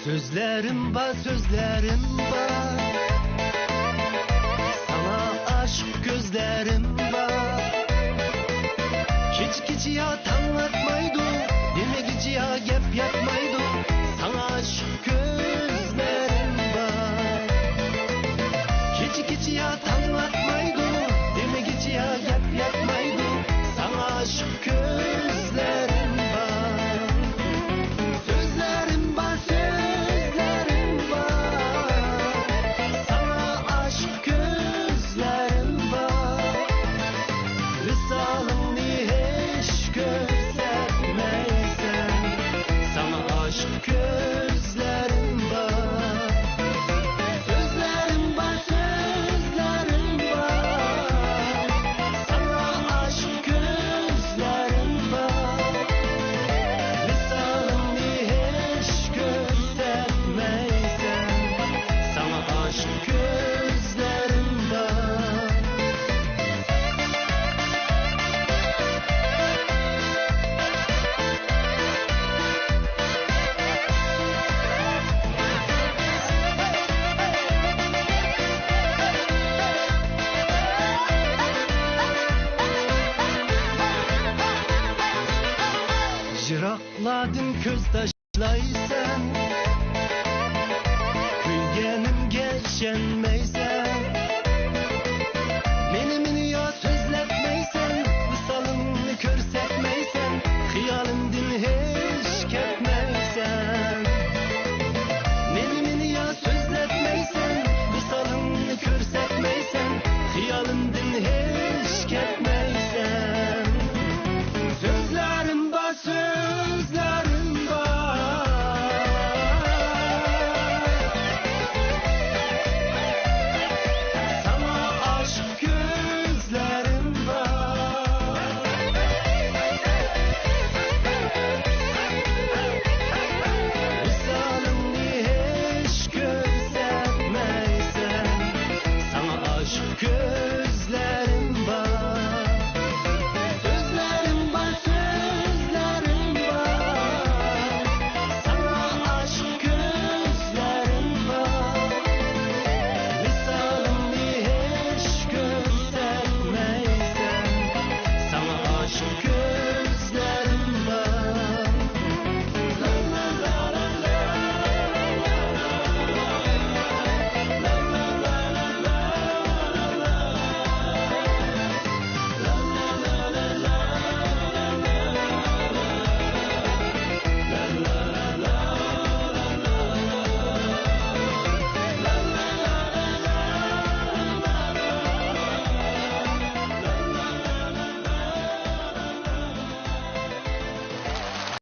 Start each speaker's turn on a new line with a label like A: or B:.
A: Sözlerim var, sözlerim var. Sana aşk gözlerim var. Keç ya tan atmaydı, demek ya gep yapmaydı. Sana aşk gözlerim var. Keç ya tan atmaydı, demek ya gep yapmaydı. Sana aşk gözlerim var. Sözlerim var, sözlerim var. Sana aşk gözlerim var. Rısalımı hiç göstermeysen, sana aşk gözlerim var. Sözlerim var, sözlerim var. Sana aşk gözlerim var. Rısalımı hiç göstermeysen, sana aşk gözlerim var. Jırakladın köz taşı.